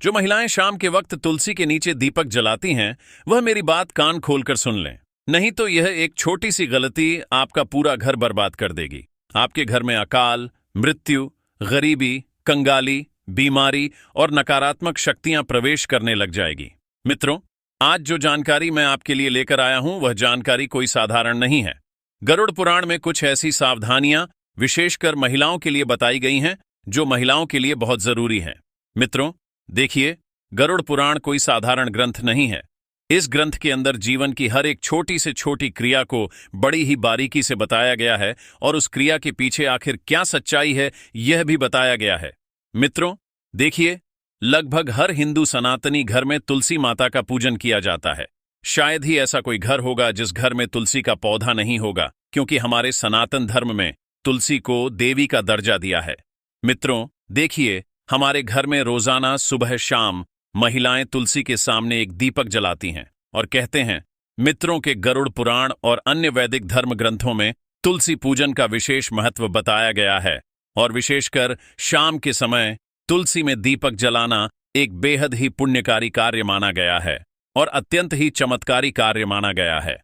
जो महिलाएं शाम के वक्त तुलसी के नीचे दीपक जलाती हैं, वह मेरी बात कान खोलकर सुन लें। नहीं तो यह एक छोटी सी गलती आपका पूरा घर बर्बाद कर देगी। आपके घर में अकाल, मृत्यु, गरीबी, कंगाली, बीमारी और नकारात्मक शक्तियां प्रवेश करने लग जाएगी। मित्रों, आज जो जानकारी मैं आपके लिए लेकर आया हूं, वह जानकारी कोई साधारण नहीं है। गरुड़ पुराण में कुछ ऐसी सावधानियां विशेषकर महिलाओं के लिए बताई गई हैं, जो महिलाओं के लिए बहुत जरूरी हैं। मित्रों, देखिए, गरुड़ पुराण कोई साधारण ग्रंथ नहीं है। इस ग्रंथ के अंदर जीवन की हर एक छोटी से छोटी क्रिया को बड़ी ही बारीकी से बताया गया है और उस क्रिया के पीछे आखिर क्या सच्चाई है, यह भी बताया गया है। मित्रों, देखिए, लगभग हर हिंदू सनातनी घर में तुलसी माता का पूजन किया जाता है। शायद ही ऐसा कोई घर होगा जिस घर में तुलसी का पौधा नहीं होगा, क्योंकि हमारे सनातन धर्म में तुलसी को देवी का दर्जा दिया है। मित्रों, देखिए, हमारे घर में रोजाना सुबह शाम महिलाएं तुलसी के सामने एक दीपक जलाती हैं और कहते हैं। मित्रों, के गरुड़ पुराण और अन्य वैदिक धर्म ग्रंथों में तुलसी पूजन का विशेष महत्व बताया गया है और विशेषकर शाम के समय तुलसी में दीपक जलाना एक बेहद ही पुण्यकारी कार्य माना गया है और अत्यंत ही चमत्कारी कार्य माना गया है।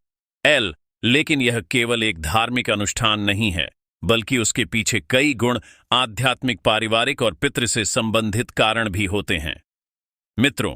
लेकिन यह केवल एक धार्मिक अनुष्ठान नहीं है, बल्कि उसके पीछे कई गुण, आध्यात्मिक, पारिवारिक और पितृ से संबंधित कारण भी होते हैं। मित्रों,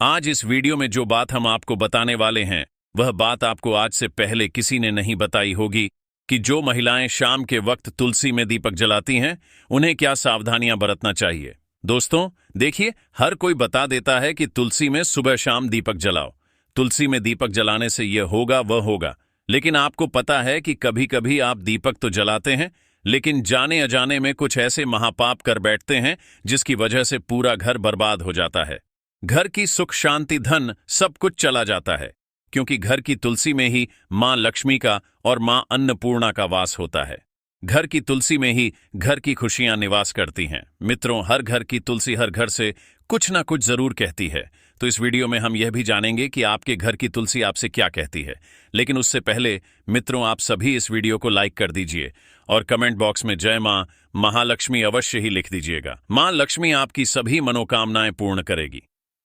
आज इस वीडियो में जो बात हम आपको बताने वाले हैं, वह बात आपको आज से पहले किसी ने नहीं बताई होगी कि जो महिलाएं शाम के वक्त तुलसी में दीपक जलाती हैं, उन्हें क्या सावधानियां बरतना चाहिए। दोस्तों, देखिए, हर कोई बता देता है कि तुलसी में सुबह शाम दीपक जलाओ, तुलसी में दीपक जलाने से यह होगा वह होगा। लेकिन आपको पता है कि कभी कभी आप दीपक तो जलाते हैं, लेकिन जाने अजाने में कुछ ऐसे महापाप कर बैठते हैं जिसकी वजह से पूरा घर बर्बाद हो जाता है। घर की सुख, शांति, धन सब कुछ चला जाता है, क्योंकि घर की तुलसी में ही मां लक्ष्मी का और मां अन्नपूर्णा का वास होता है। घर की तुलसी में ही घर की खुशियां निवास करती हैं। मित्रों, हर घर की तुलसी हर घर से कुछ ना कुछ जरूर कहती है। तो इस वीडियो में हम यह भी जानेंगे कि आपके घर की तुलसी आपसे क्या कहती है। लेकिन उससे पहले मित्रों, आप सभी इस वीडियो को लाइक कर दीजिए और कमेंट बॉक्स में जय मां महालक्ष्मी अवश्य ही लिख दीजिएगा। मां लक्ष्मी आपकी सभी मनोकामनाएं पूर्ण करेगी।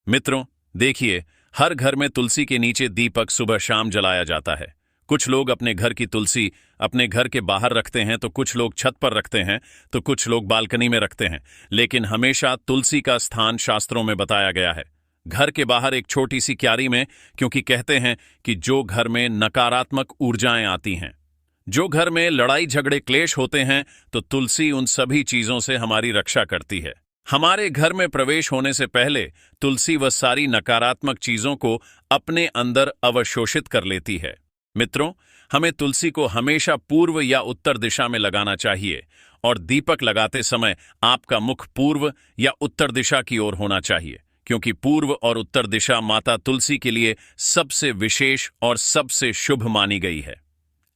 मित्रों, देखिए, हर घर में तुलसी के नीचे दीपक सुबह शाम जलाया जाता है। कुछ लोग अपने घर की तुलसी अपने घर के बाहर रखते हैं, तो कुछ लोग छत पर रखते हैं, तो कुछ लोग बालकनी में रखते हैं। लेकिन हमेशा तुलसी का स्थान शास्त्रों में बताया गया है, घर के बाहर एक छोटी सी क्यारी में, क्योंकि कहते हैं कि जो घर में नकारात्मक ऊर्जाएं आती हैं, जो घर में लड़ाई झगड़े क्लेश होते हैं, तो तुलसी उन सभी चीजों से हमारी रक्षा करती है। हमारे घर में प्रवेश होने से पहले तुलसी वह सारी नकारात्मक चीजों को अपने अंदर अवशोषित कर लेती है। मित्रों, हमें तुलसी को हमेशा पूर्व या उत्तर दिशा में लगाना चाहिए और दीपक लगाते समय आपका मुख पूर्व या उत्तर दिशा की ओर होना चाहिए, क्योंकि पूर्व और उत्तर दिशा माता तुलसी के लिए सबसे विशेष और सबसे शुभ मानी गई है।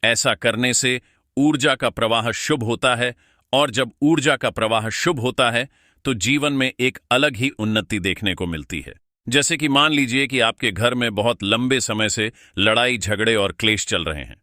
ऐसा करने से ऊर्जा का प्रवाह शुभ होता है, और जब ऊर्जा का प्रवाह शुभ होता है तो जीवन में एक अलग ही उन्नति देखने को मिलती है। जैसे कि मान लीजिए कि आपके घर में बहुत लंबे समय से लड़ाई झगड़े और क्लेश चल रहे हैं,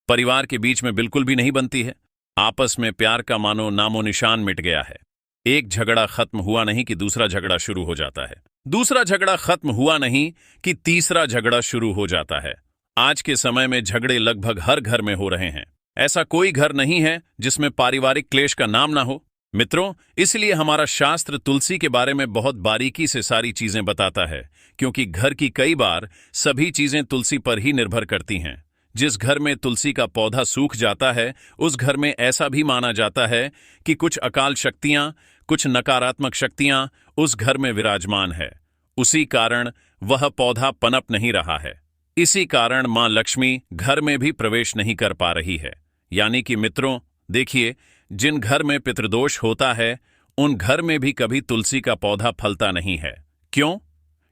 परिवार के बीच में बिल्कुल भी नहीं बनती है, आपस में प्यार का मानो नामो निशान मिट गया है। एक झगड़ा खत्म हुआ नहीं कि दूसरा झगड़ा शुरू हो जाता है, दूसरा झगड़ा खत्म हुआ नहीं कि तीसरा झगड़ा शुरू हो जाता है। आज के समय में झगड़े लगभग हर घर में हो रहे हैं। ऐसा कोई घर नहीं है जिसमें पारिवारिक क्लेश का नाम ना हो। मित्रों, इसलिए हमारा शास्त्र तुलसी के बारे में बहुत बारीकी से सारी चीजें बताता है, क्योंकि घर की कई बार सभी चीजें तुलसी पर ही निर्भर करती हैं। जिस घर में तुलसी का पौधा सूख जाता है, उस घर में ऐसा भी माना जाता है कि कुछ अकाल शक्तियां, कुछ नकारात्मक शक्तियां उस घर में विराजमान है। उसी कारण वह पौधा पनप नहीं रहा है। इसी कारण मां लक्ष्मी घर में भी प्रवेश नहीं कर पा रही है। यानी कि मित्रों, देखिए, जिन घर में पितृदोष होता है, उन घर में भी कभी तुलसी का पौधा फलता नहीं है। क्यों?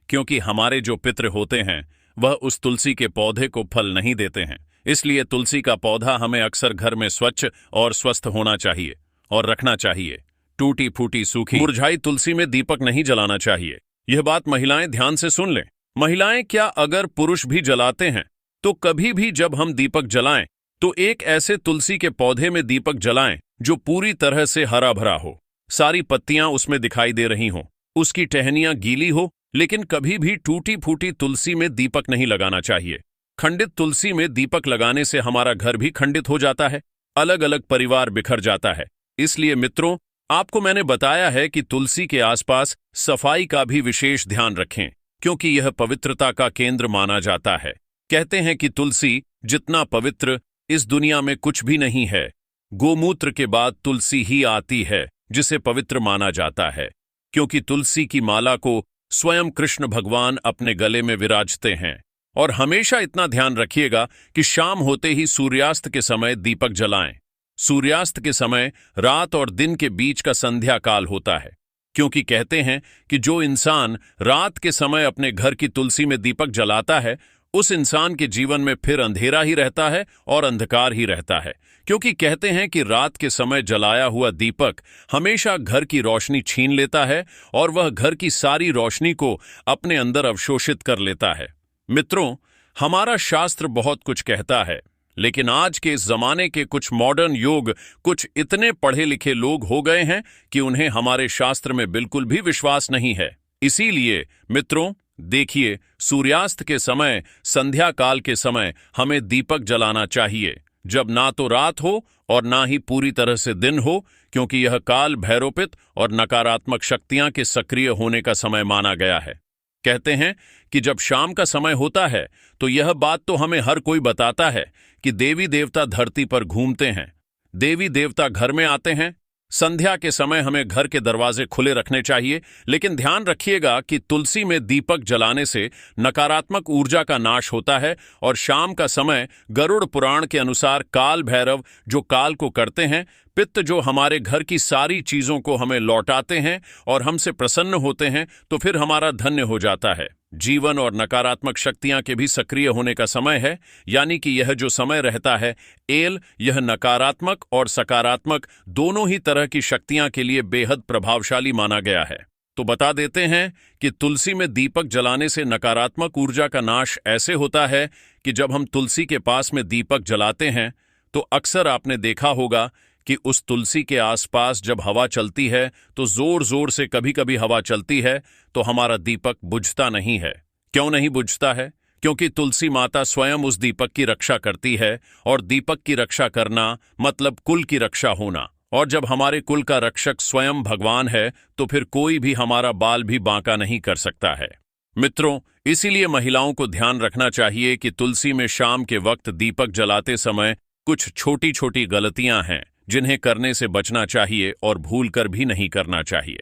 क्योंकि हमारे जो पितृ होते हैं, वह उस तुलसी के पौधे को फल नहीं देते हैं। इसलिए तुलसी का पौधा हमें अक्सर घर में स्वच्छ और स्वस्थ होना चाहिए और रखना चाहिए। टूटी फूटी, सूखी, मुरझाई तुलसी में दीपक नहीं जलाना चाहिए। यह बात महिलाएं ध्यान से सुन लें। महिलाएं क्या, अगर पुरुष भी जलाते हैं, तो कभी भी जब हम दीपक जलाएं तो एक ऐसे तुलसी के पौधे में दीपक जलाएं जो पूरी तरह से हरा भरा हो, सारी पत्तियां उसमें दिखाई दे रही हों, उसकी टहनियां गीली हो, लेकिन कभी भी टूटी फूटी तुलसी में दीपक नहीं लगाना चाहिए। खंडित तुलसी में दीपक लगाने से हमारा घर भी खंडित हो जाता है, अलग अलग परिवार बिखर जाता है। इसलिए मित्रों, आपको मैंने बताया है कि तुलसी के आसपास सफाई का भी विशेष ध्यान रखें, क्योंकि यह पवित्रता का केंद्र माना जाता है। कहते हैं कि तुलसी जितना पवित्र इस दुनिया में कुछ भी नहीं है। गोमूत्र के बाद तुलसी ही आती है जिसे पवित्र माना जाता है, क्योंकि तुलसी की माला को स्वयं कृष्ण भगवान अपने गले में विराजते हैं। और हमेशा इतना ध्यान रखिएगा कि शाम होते ही सूर्यास्त के समय दीपक जलाएं। सूर्यास्त के समय रात और दिन के बीच का संध्या काल होता है, क्योंकि कहते हैं कि जो इंसान रात के समय अपने घर की तुलसी में दीपक जलाता है, उस इंसान के जीवन में फिर अंधेरा ही रहता है और अंधकार ही रहता है। क्योंकि कहते हैं कि रात के समय जलाया हुआ दीपक हमेशा घर की रोशनी छीन लेता है और वह घर की सारी रोशनी को अपने अंदर अवशोषित कर लेता है। मित्रों, हमारा शास्त्र बहुत कुछ कहता है, लेकिन आज के इस जमाने के कुछ मॉडर्न युग कुछ इतने पढ़े लिखे लोग हो गए हैं कि उन्हें हमारे शास्त्र में बिल्कुल भी विश्वास नहीं है। इसीलिए मित्रों, देखिए, सूर्यास्त के समय, संध्या काल के समय हमें दीपक जलाना चाहिए, जब ना तो रात हो और ना ही पूरी तरह से दिन हो, क्योंकि यह काल भैरोपित और नकारात्मक शक्तियां के सक्रिय होने का समय माना गया है। कहते हैं कि जब शाम का समय होता है तो यह बात तो हमें हर कोई बताता है कि देवी देवता धरती पर घूमते हैं, देवी देवता घर में आते हैं। संध्या के समय हमें घर के दरवाजे खुले रखने चाहिए, लेकिन ध्यान रखिएगा कि तुलसी में दीपक जलाने से नकारात्मक ऊर्जा का नाश होता है। और शाम का समय गरुड़ पुराण के अनुसार काल भैरव जो काल को करते हैं, पित्त जो हमारे घर की सारी चीजों को हमें लौटाते हैं और हमसे प्रसन्न होते हैं, तो फिर हमारा धन्य हो जाता है। जीवन और नकारात्मक शक्तियां के भी सक्रिय होने का समय है, यानी कि यह जो समय रहता है यह नकारात्मक और सकारात्मक दोनों ही तरह की शक्तियां के लिए बेहद प्रभावशाली माना गया है। तो बता देते हैं कि तुलसी में दीपक जलाने से नकारात्मक ऊर्जा का नाश ऐसे होता है कि जब हम तुलसी के पास में दीपक जलाते हैं तो अक्सर आपने देखा होगा कि उस तुलसी के आसपास जब हवा चलती है तो जोर जोर से कभी कभी हवा चलती है तो हमारा दीपक बुझता नहीं है। क्यों नहीं बुझता है? क्योंकि तुलसी माता स्वयं उस दीपक की रक्षा करती है, और दीपक की रक्षा करना मतलब कुल की रक्षा होना। और जब हमारे कुल का रक्षक स्वयं भगवान है तो फिर कोई भी हमारा बाल भी बांका नहीं कर सकता है। मित्रों, इसीलिए महिलाओं को ध्यान रखना चाहिए कि तुलसी में शाम के वक्त दीपक जलाते समय कुछ छोटी छोटी गलतियां हैं जिन्हें करने से बचना चाहिए और भूलकर भी नहीं करना चाहिए।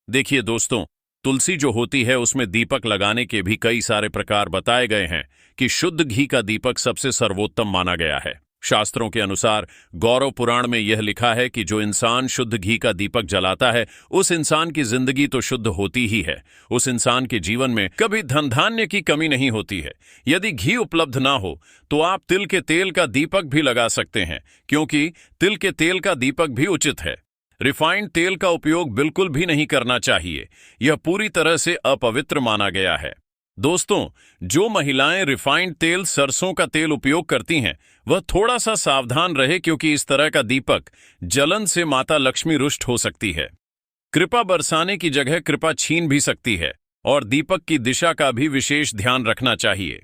देखिए दोस्तों, तुलसी जो होती है उसमें दीपक लगाने के भी कई सारे प्रकार बताए गए हैं कि शुद्ध घी का दीपक सबसे सर्वोत्तम माना गया है। शास्त्रों के अनुसार गौरव पुराण में यह लिखा है कि जो इंसान शुद्ध घी का दीपक जलाता है उस इंसान की जिंदगी तो शुद्ध होती ही है, उस इंसान के जीवन में कभी धन धान्य की कमी नहीं होती है। यदि घी उपलब्ध ना हो तो आप तिल के तेल का दीपक भी लगा सकते हैं, क्योंकि तिल के तेल का दीपक भी उचित है। रिफाइंड तेल का उपयोग बिल्कुल भी नहीं करना चाहिए, यह पूरी तरह से अपवित्र माना गया है। दोस्तों, जो महिलाएं रिफाइंड तेल, सरसों का तेल उपयोग करती हैं वह थोड़ा सा सावधान रहे, क्योंकि इस तरह का दीपक जलन से माता लक्ष्मी रुष्ट हो सकती है, कृपा बरसाने की जगह कृपा छीन भी सकती है, और दीपक की दिशा का भी विशेष ध्यान रखना चाहिए।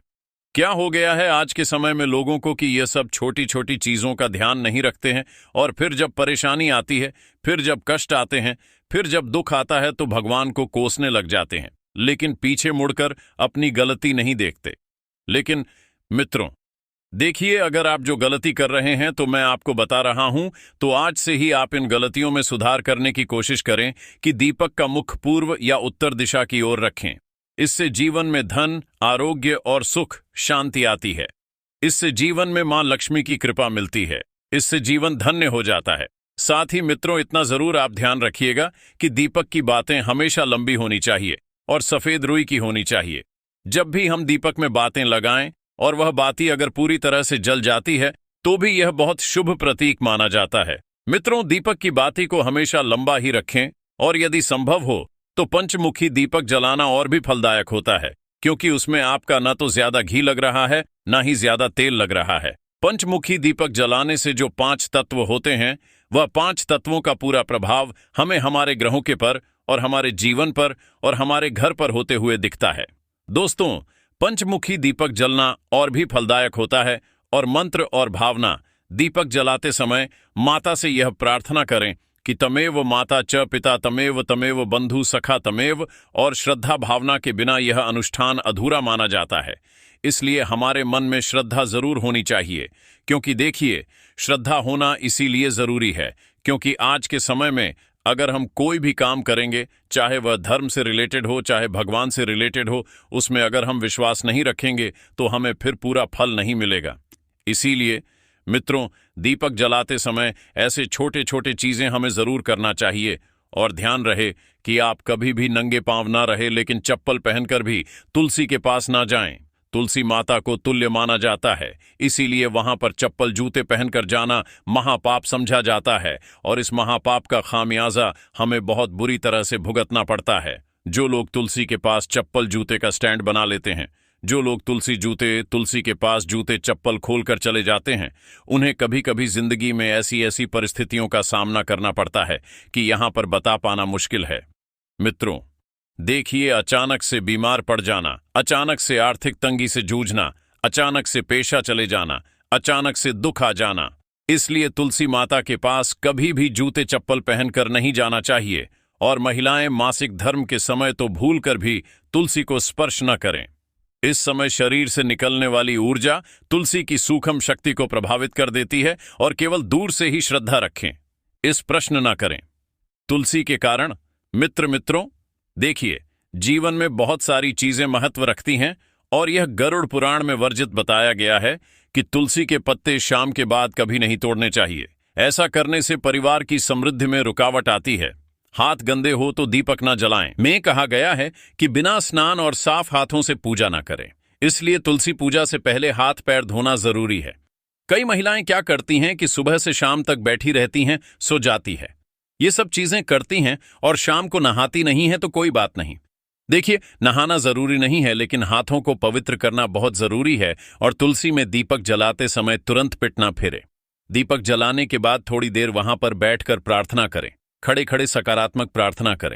क्या हो गया है आज के समय में लोगों को कि यह सब छोटी छोटी चीजों का ध्यान नहीं रखते हैं, और फिर जब परेशानी आती है, फिर जब कष्ट आते हैं, फिर जब दुख आता है तो भगवान को कोसने लग जाते हैं, लेकिन पीछे मुड़कर अपनी गलती नहीं देखते। लेकिन मित्रों, देखिए, अगर आप जो गलती कर रहे हैं तो मैं आपको बता रहा हूं, तो आज से ही आप इन गलतियों में सुधार करने की कोशिश करें कि दीपक का मुख पूर्व या उत्तर दिशा की ओर रखें। इससे जीवन में धन, आरोग्य और सुख शांति आती है। इससे जीवन में मां लक्ष्मी की कृपा मिलती है। इससे जीवन धन्य हो जाता है। साथ ही मित्रों, इतना जरूर आप ध्यान रखिएगा कि दीपक की बातें हमेशा लंबी होनी चाहिए और सफेद रुई की होनी चाहिए। जब भी हम दीपक में बातें लगाएं और वह बाती अगर पूरी तरह से जल जाती है तो भी यह बहुत शुभ प्रतीक माना जाता है। मित्रों, दीपक की बाती को हमेशा लंबा ही रखें, और यदि संभव हो तो पंचमुखी दीपक जलाना और भी फलदायक होता है, क्योंकि उसमें आपका न तो ज्यादा घी लग रहा है न ही ज्यादा तेल लग रहा है। पंचमुखी दीपक जलाने से जो 5 तत्व होते हैं, वह 5 तत्वों का पूरा प्रभाव हमें हमारे ग्रहों के पर और हमारे जीवन पर और हमारे घर पर होते हुए दिखता है। दोस्तों, पंचमुखी दीपक जलना और भी फलदायक होता है और मंत्र और भावना। दीपक जलाते समय माता से यह प्रार्थना करें कि तमेव माता च पिता तमेव तमेव बंधु सखा तमेव, और श्रद्धा भावना के बिना यह अनुष्ठान अधूरा माना जाता है। इसलिए हमारे मन में श्रद्धा जरूर होनी चाहिए, क्योंकि देखिए, श्रद्धा होना इसीलिए जरूरी है क्योंकि आज के समय में अगर हम कोई भी काम करेंगे, चाहे वह धर्म से रिलेटेड हो चाहे भगवान से रिलेटेड हो, उसमें अगर हम विश्वास नहीं रखेंगे तो हमें फिर पूरा फल नहीं मिलेगा। इसीलिए मित्रों, दीपक जलाते समय ऐसे छोटे छोटे चीजें हमें जरूर करना चाहिए। और ध्यान रहे कि आप कभी भी नंगे पांव ना रहे, लेकिन चप्पल पहनकर भी तुलसी के पास ना जाएं। तुलसी माता को तुल्य माना जाता है, इसीलिए वहां पर चप्पल जूते पहनकर जाना महापाप समझा जाता है और इस महापाप का खामियाजा हमें बहुत बुरी तरह से भुगतना पड़ता है। जो लोग तुलसी के पास चप्पल जूते का स्टैंड बना लेते हैं, जो लोग तुलसी के पास जूते चप्पल खोलकर चले जाते हैं, उन्हें कभी कभी जिंदगी में ऐसी ऐसी परिस्थितियों का सामना करना पड़ता है कि यहां पर बता पाना मुश्किल है। मित्रों, देखिए, अचानक से बीमार पड़ जाना, अचानक से आर्थिक तंगी से जूझना, अचानक से पेशा चले जाना, अचानक से दुख आ जाना। इसलिए तुलसी माता के पास कभी भी जूते चप्पल पहनकर नहीं जाना चाहिए और महिलाएं मासिक धर्म के समय तो भूलकर भी तुलसी को स्पर्श न करें। इस समय शरीर से निकलने वाली ऊर्जा तुलसी की सूक्ष्म शक्ति को प्रभावित कर देती है और केवल दूर से ही श्रद्धा रखें, इस प्रश्न न करें। तुलसी के कारण मित्रों, देखिए, जीवन में बहुत सारी चीजें महत्व रखती हैं और यह गरुड़ पुराण में वर्जित बताया गया है कि तुलसी के पत्ते शाम के बाद कभी नहीं तोड़ने चाहिए। ऐसा करने से परिवार की समृद्धि में रुकावट आती है। हाथ गंदे हो तो दीपक ना जलाएं। में कहा गया है कि बिना स्नान और साफ हाथों से पूजा ना करें, इसलिए तुलसी पूजा से पहले हाथ पैर धोना जरूरी है। कई महिलाएं क्या करती हैं कि सुबह से शाम तक बैठी रहती हैं, सो जाती है, ये सब चीजें करती हैं और शाम को नहाती नहीं है तो कोई बात नहीं। देखिए, नहाना जरूरी नहीं है, लेकिन हाथों को पवित्र करना बहुत जरूरी है। और तुलसी में दीपक जलाते समय तुरंत पिट ना फेरे। दीपक जलाने के बाद थोड़ी देर वहां पर बैठकर प्रार्थना करें, खड़े खड़े सकारात्मक प्रार्थना करें।